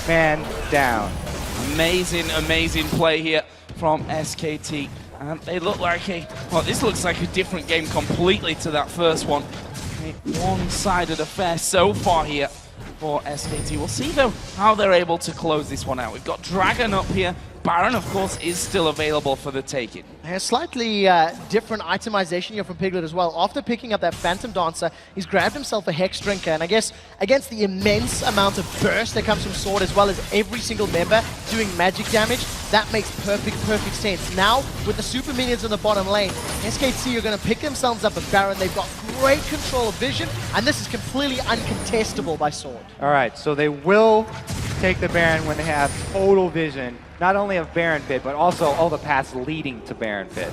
man down. Amazing, amazing play here from SKT. And they look like well, this looks like a different game completely to that first one. A one-sided affair so far here for SKT. We'll see, though, how they're able to close this one out. We've got Dragon up here. Baron, of course, is still available for the taking. A slightly different itemization here from Piglet as well. After picking up that Phantom Dancer, he's grabbed himself a Hex Drinker, and I guess against the immense amount of burst that comes from Sword, as well as every single member doing magic damage, that makes perfect sense. Now, with the super minions in the bottom lane, SKT are going to pick themselves up a Baron. They've got great control of vision, and this is completely uncontestable by Sword. All right, so they will take the Baron when they have total vision, not only of Baron Pit, but also all the paths leading to Baron Pit.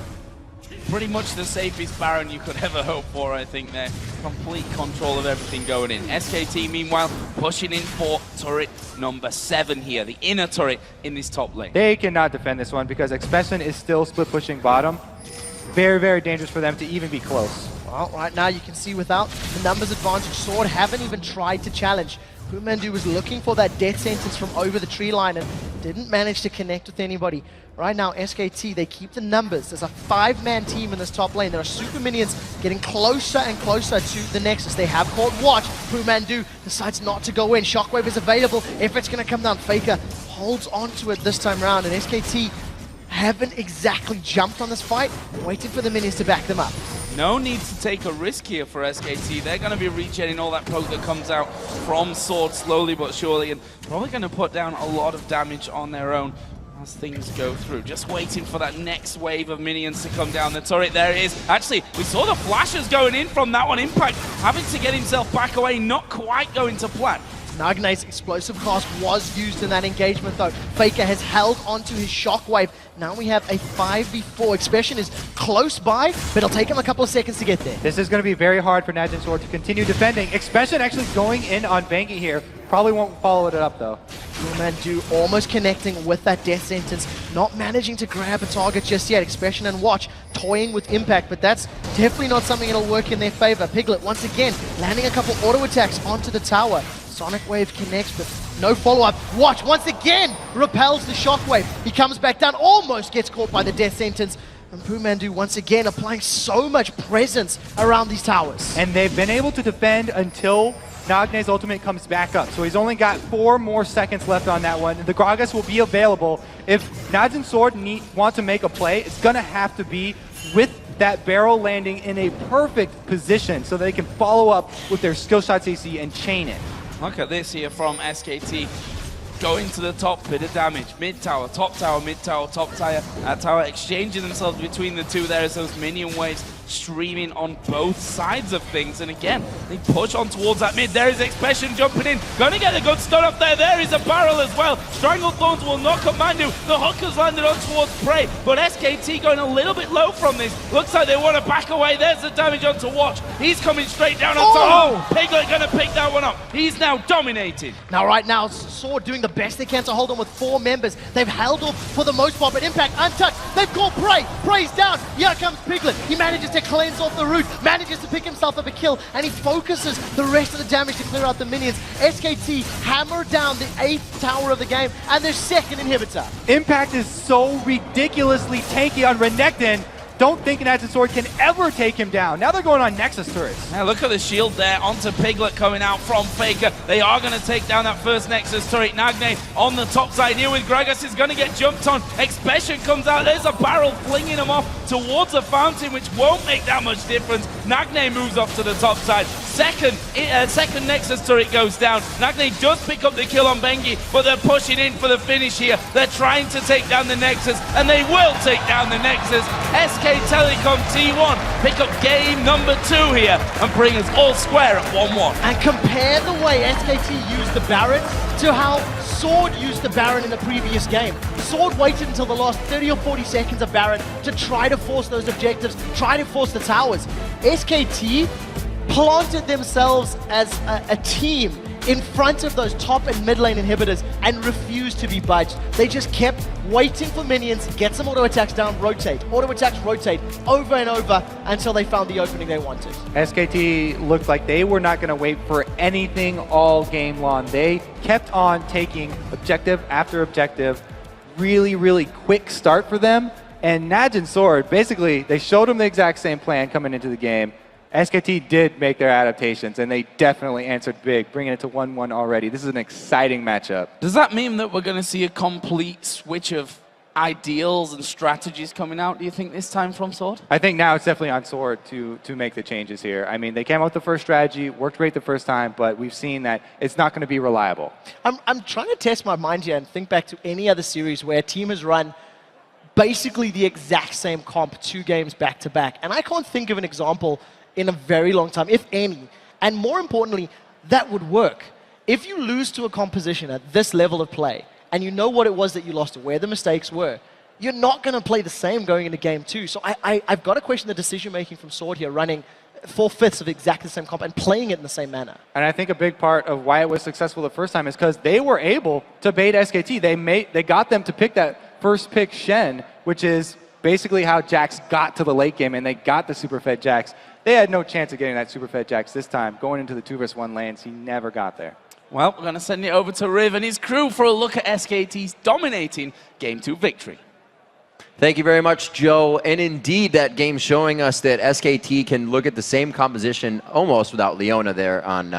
Pretty much the safest Baron you could ever hope for, I think there. Complete control of everything going in. SKT, meanwhile, pushing in for turret number 7 here, the inner turret in this top lane. They cannot defend this one because Expression is still split pushing bottom. Very, very dangerous for them to even be close. Well, right now you can see without the numbers advantage, Sword haven't even tried to challenge. Pumandu was looking for that death sentence from over the tree line and didn't manage to connect with anybody. Right now, SKT, they keep the numbers. There's a 5-man team in this top lane. There are super minions getting closer and closer to the Nexus. They have caught watch. Pumandu decides not to go in. Shockwave is available. If it's going to come down, Faker holds on to it this time around, and SKT haven't exactly jumped on this fight, waiting for the minions to back them up. No need to take a risk here for SKT. They're going to be regenerating all that poke that comes out from Sword slowly but surely, and probably going to put down a lot of damage on their own as things go through. Just waiting for that next wave of minions to come down the turret. There it is. Actually, we saw the flashes going in from that one. Impact having to get himself back away, not quite going to plan. Nagne's explosive cast was used in that engagement though. Faker has held onto his shockwave. Now we have a 5v4. Expression is close by, but it'll take him a couple of seconds to get there. This is going to be very hard for Najin Sword to continue defending. Expression actually going in on Banky here. Probably won't follow it up though. Pumandu almost connecting with that death sentence. Not managing to grab a target just yet. Expression and Watch toying with Impact, but that's definitely not something that'll work in their favor. Piglet once again landing a couple auto attacks onto the tower. Sonic Wave connects, but no follow-up. Watch once again repels the shockwave. He comes back down, almost gets caught by the death sentence. And Pumandu once again applying so much presence around these towers. And they've been able to defend until Nagne's ultimate comes back up. So he's only got 4 more seconds left on that one. The Gragas will be available. If Najin Sword want to make a play, it's going to have to be with that barrel landing in a perfect position so they can follow up with their skill shots AC and chain it. Look at this here from SKT. Going to the top, bit of damage. Mid tower, top tower, mid tower, top tower, exchanging themselves between the two there as those minion waves streaming on both sides of things. And again, they push on towards that mid. There is Expression jumping in. Gonna get a good stun up there. There is a barrel as well. Stranglethorns will knock Mandu. The hookers landed on towards Prey, but SKT going a little bit low from this. Looks like they want to back away. There's the damage onto Watch. He's coming straight down onto Piglet gonna pick that one up. He's now dominating. Now right now, Sword doing the best they can to hold on with 4 members. They've held off for the most part, but Impact untouched. They've caught Prey. Prey's down. Here comes Piglet. He manages to cleanse off the root, manages to pick himself up a kill, and he focuses the rest of the damage to clear out the minions. SKT hammer down the 8th tower of the game and their 2nd inhibitor. Impact is so ridiculously tanky on Renekton. Don't think Nats and Sword can ever take him down. Now they're going on Nexus turrets. Now look at the shield there onto Piglet coming out from Faker. They are going to take down that first Nexus turret. Nagne on the top side here with Gragas is going to get jumped on. Expression comes out. There's a barrel flinging him off towards a fountain, which won't make that much difference. Nagne moves up to the top side. Second Nexus turret goes down. Nagne does pick up the kill on Bengi, but they're pushing in for the finish here. They're trying to take down the Nexus, and they will take down the Nexus. SK Telecom T1 pick up game number 2 here and bring us all square at 1-1. And compare the way SKT used the Baron to how Sword used the Baron in the previous game. Sword waited until the last 30 or 40 seconds of Baron to try to force those objectives, try to force the towers. SKT planted themselves as a team in front of those top and mid lane inhibitors and refused to be budged. They just kept waiting for minions, get some auto attacks down, rotate, auto attacks, rotate, over and over until they found the opening they wanted. SKT looked like they were not going to wait for anything all game long. They kept on taking objective after objective. Really, really quick start for them. And Naj and Sword, basically, they showed them the exact same plan coming into the game. SKT did make their adaptations, and they definitely answered big, bringing it to 1-1 already. This is an exciting matchup. Does that mean that we're going to see a complete switch of ideals and strategies coming out, do you think, this time from Sword? I think now it's definitely on Sword to make the changes here. I mean, they came out with the first strategy, worked great the first time, but we've seen that it's not going to be reliable. I'm trying to test my mind here and think back to any other series where a team has run basically the exact same comp 2 games back-to-back, and I can't think of an example in a very long time, if any. And more importantly, that would work. If you lose to a composition at this level of play, and you know what it was that you lost to, where the mistakes were, you're not going to play the same going into game 2. So I've got to question the decision-making from Sword here, running 4/5 of exactly the same comp and playing it in the same manner. And I think a big part of why it was successful the first time is because they were able to bait SKT. They got them to pick that first pick Shen, which is basically how Jax got to the late game, and they got the super-fed Jax. They had no chance of getting that super-fed Jax this time. Going into the 2v1 lanes, he never got there. Well, we're going to send it over to Riv and his crew for a look at SKT's dominating Game 2 victory. Thank you very much, Joe. And indeed, that game showing us that SKT can look at the same composition almost without Leona there on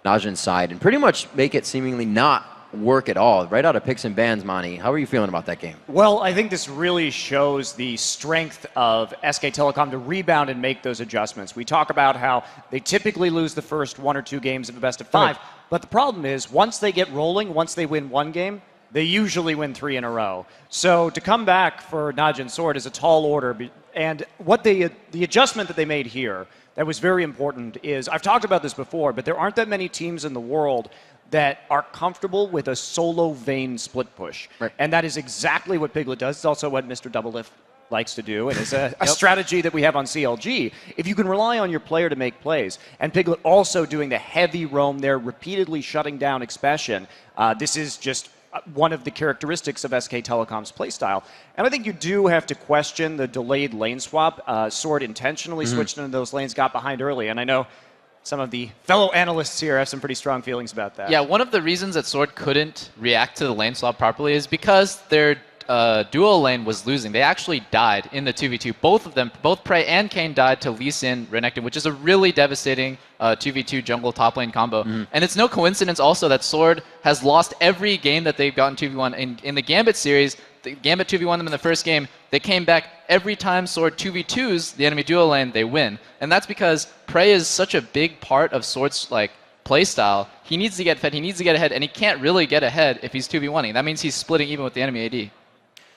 Najin's side and pretty much make it seemingly not work at all. Right out of picks and bans, Monty. How are you feeling about that game? Well, I think this really shows the strength of SK Telecom to rebound and make those adjustments. We talk about how they typically lose the first 1 or 2 games of a best of 5, but the problem is once they get rolling, once they win 1 game, they usually win 3 in a row. So to come back for Naj and Sword is a tall order, and what the adjustment that they made here that was very important is, I've talked about this before, but there aren't that many teams in the world that are comfortable with a solo Vayne split push. Right. And that is exactly what Piglet does. It's also what Mr. Doublelift likes to do, and it's a strategy that we have on CLG. If you can rely on your player to make plays, and Piglet also doing the heavy roam there, repeatedly shutting down Expression, this is just one of the characteristics of SK Telecom's playstyle. And I think you do have to question the delayed lane swap. Sword intentionally switched into those lanes, got behind early, and I know some of the fellow analysts here have some pretty strong feelings about that. Yeah, one of the reasons that Sword couldn't react to the lane swap properly is because their duo lane was losing. They actually died in the 2v2. Both of them, both Prey and Kayn died to Lee Sin, Renekton, which is a really devastating 2v2 jungle top lane combo. And it's no coincidence also that Sword has lost every game that they've gotten 2v1. In the Gambit series, the Gambit 2v1 them in the first game, they came back every time Sword 2v2s the enemy duo lane, they win. And that's because Prey is such a big part of Sword's play style. He needs to get fed, he needs to get ahead, and he can't really get ahead if he's 2v1ing. That means he's splitting even with the enemy AD.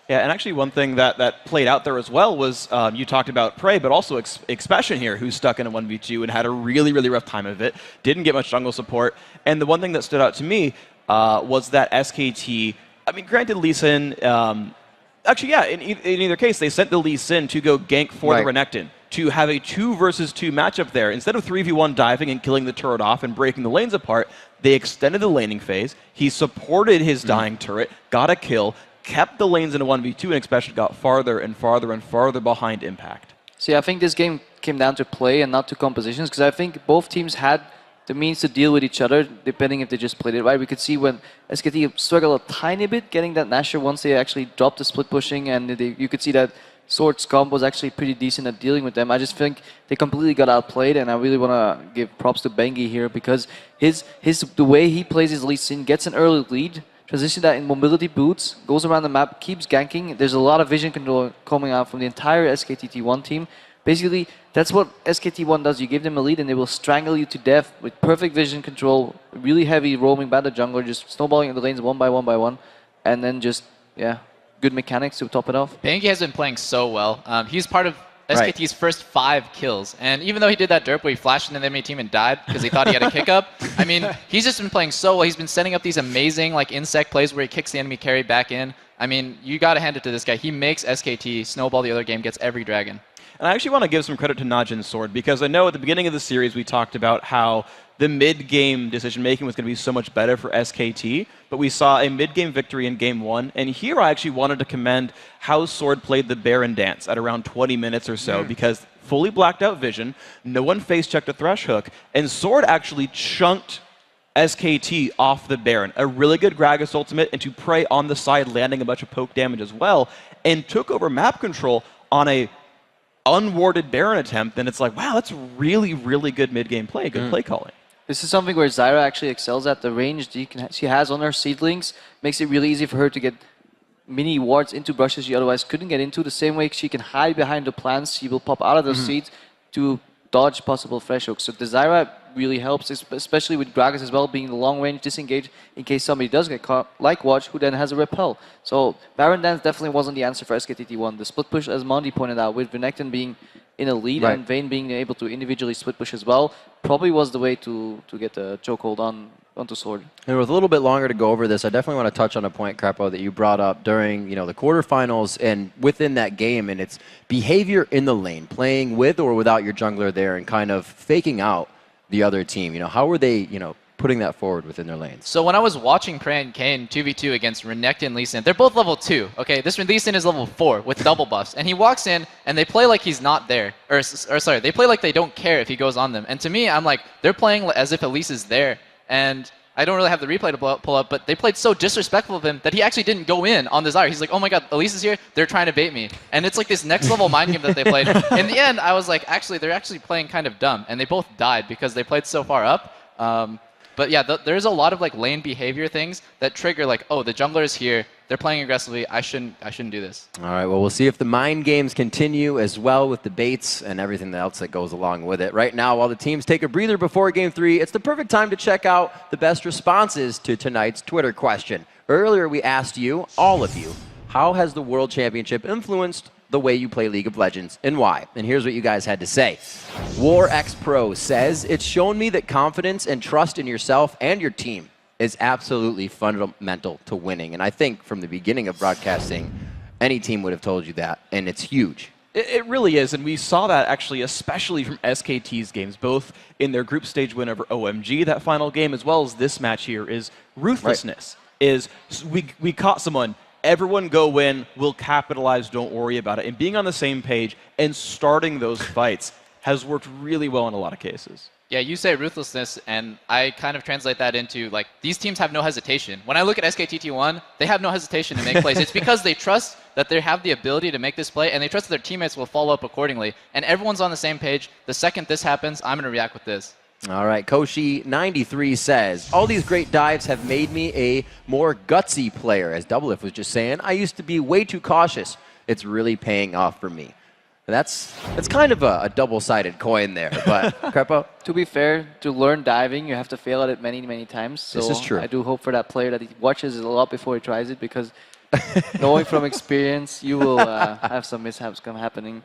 Yeah, and actually one thing that played out there as well was you talked about Prey, but also Expression here, who's stuck in a 1v2 and had a really, really rough time of it, didn't get much jungle support. And the one thing that stood out to me was that SKT, I mean, granted Lee Sin, actually, yeah, in either case, they sent the Lee Sin to go gank for the Renekton, to have a 2 versus 2 matchup there. Instead of 3v1 diving and killing the turret off and breaking the lanes apart, they extended the laning phase. He supported his dying turret, got a kill, kept the lanes in a 1v2, and Expression got farther and farther and farther behind Impact. See, I think this game came down to play and not to compositions, because I think both teams had the means to deal with each other, depending if they just played it right. We could see when SKT struggled a tiny bit getting that Nashor once they actually dropped the split pushing, and you could see that Sword's comp was actually pretty decent at dealing with them. I just think they completely got outplayed, and I really want to give props to Bengi here, because the way he plays his Lee Sin, gets an early lead, transition that in mobility boots, goes around the map, keeps ganking. There's a lot of vision control coming out from the entire SKT1 team. Basically, that's what SKT1 does. You give them a lead and they will strangle you to death with perfect vision control, really heavy roaming by the jungler, just snowballing in the lanes one by one, and then just, yeah, good mechanics to top it off. Bengi has been playing so well. He's part of SKT's first 5 kills. And even though he did that derp where he flashed into the enemy team and died because he thought he had a kick up, I mean, he's just been playing so well. He's been setting up these amazing like insect plays where he kicks the enemy carry back in. I mean, you got to hand it to this guy. He makes SKT snowball the other game, gets every dragon. And I actually want to give some credit to Najin's Sword, because I know at the beginning of the series we talked about how the mid-game decision-making was going to be so much better for SKT, but we saw a mid-game victory in Game 1, and here I actually wanted to commend how Sword played the Baron dance at around 20 minutes or so, because fully blacked out vision, no one face-checked a Thresh hook, and Sword actually chunked SKT off the Baron. A really good Gragas ultimate into Prey on the side, landing a bunch of poke damage as well, and took over map control on a unwarded Baron attempt, then it's like, wow, that's really, really good mid-game play, good play calling. This is something where Zyra actually excels at. The range she has on her seedlings makes it really easy for her to get mini wards into brushes she otherwise couldn't get into. The same way she can hide behind the plants, she will pop out of those seeds to dodge possible fresh hooks. So the Zyra really helps, especially with Gragas as well, being the long range disengage in case somebody does get caught, like Watch, who then has a repel. So Baron Dance definitely wasn't the answer for SKT1. The split push, as Monty pointed out, with Renekton being in a lead and Vayne being able to individually split push as well, probably was the way to get the chokehold onto Sword. And with a little bit longer to go over this, I definitely want to touch on a point, Crepo, that you brought up during the quarterfinals and within that game, and it's behavior in the lane, playing with or without your jungler there and kind of faking out the other team. How were they, putting that forward within their lanes? So when I was watching Prey and Kane 2v2 against Renekton and Lee Sin, they're both level 2. Okay, this Lee Sin is level 4 with double buffs, and he walks in and they play like he's not there, or sorry, they play like they don't care if he goes on them. And to me, I'm like, they're playing as if Elise is there, and I don't really have the replay to pull up, but they played so disrespectful of him that he actually didn't go in on the Zyra. He's like, oh my god, Elise is here, they're trying to bait me. And it's like this next level mind game that they played. In the end, I was like, actually, they're actually playing kind of dumb, and they both died because they played so far up. But yeah, there's a lot of like lane behavior things that trigger like, oh, the jungler is here, they're playing aggressively, I shouldn't do this. All right, well, we'll see if the mind games continue as well with the baits and everything else that goes along with it. Right now, while the teams take a breather before Game 3, it's the perfect time to check out the best responses to tonight's Twitter question. Earlier, we asked you, all of you, how has the World Championship influenced the way you play League of Legends and why? And here's what you guys had to say. WarX Pro says, it's shown me that confidence and trust in yourself and your team is absolutely fundamental to winning. And I think from the beginning of broadcasting, any team would have told you that, and it's huge. It really is, and we saw that actually, especially from SKT's games, both in their group stage win over OMG, that final game, as well as this match here, is ruthlessness. Is we caught someone, everyone go win, we'll capitalize, don't worry about it. And being on the same page and starting those fights has worked really well in a lot of cases. Yeah, you say ruthlessness, and I kind of translate that into, like, these teams have no hesitation. When I look at SKT1, they have no hesitation to make plays. It's because they trust that they have the ability to make this play, and they trust that their teammates will follow up accordingly. And everyone's on the same page. The second this happens, I'm going to react with this. All right, Koshi93 says, all these great dives have made me a more gutsy player. As Doublelift was just saying, I used to be way too cautious. It's really paying off for me. That's kind of a double-sided coin there, but Crepo? To be fair, to learn diving, you have to fail at it many, many times. So this is true. I do hope for that player that he watches it a lot before he tries it, because knowing from experience, you will have some mishaps happening.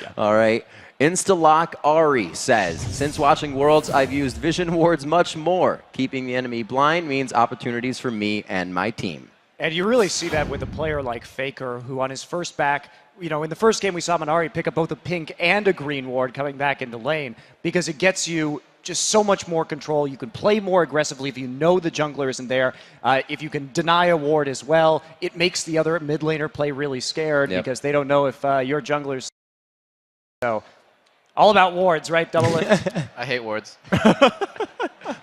Yeah. All right. Instalock Ari says, since watching Worlds, I've used vision wards much more. Keeping the enemy blind means opportunities for me and my team. And you really see that with a player like Faker, who on his first back, in the first game we saw Minari pick up both a pink and a green ward coming back into lane, because it gets you just so much more control. You can play more aggressively if you know the jungler isn't there. If you can deny a ward as well, it makes the other mid laner play really scared because they don't know if your jungler's So, all about wards, right? Double it. I hate wards.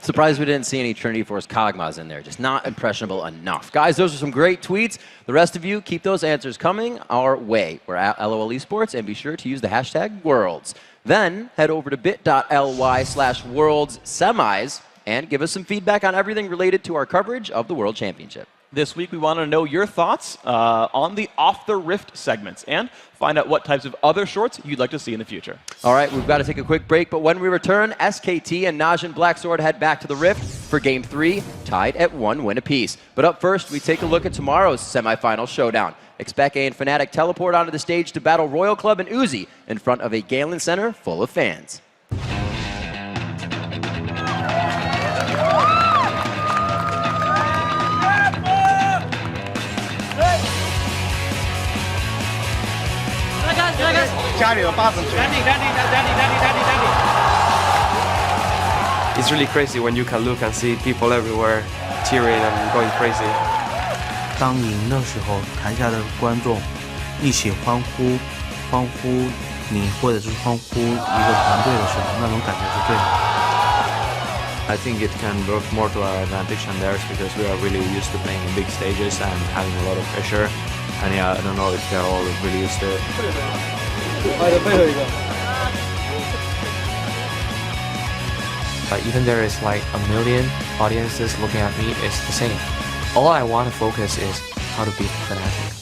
Surprised we didn't see any Trinity Force Kog'Maws in there. Just not impressionable enough. Guys, those are some great tweets. The rest of you, keep those answers coming our way. We're at LOL Esports, and be sure to use the hashtag Worlds. Then head over to bit.ly/Worlds Semis and give us some feedback on everything related to our coverage of the World Championship. This week, we want to know your thoughts on the Off the Rift segments and find out what types of other shorts you'd like to see in the future. All right, we've got to take a quick break, but when we return, SKT and Najin Blacksword head back to the Rift for Game 3, tied at 1 win apiece. But up first, we take a look at tomorrow's semifinal showdown. Expect and Fnatic teleport onto the stage to battle Royal Club and Uzi in front of a Galen Center full of fans. It's really crazy when you can look and see people everywhere cheering and going crazy. 当赢的时候，台下的观众一起欢呼你，或者是欢呼一个团队的时候，那种感觉是最好的。I think it can work more to our advantage than theirs because we are really used to playing in big stages and having a lot of pressure. And yeah, I don't know if they're all really used to it. But even there is like a million audiences looking at me, it's the same. All I want to focus is how to beat Fnatic.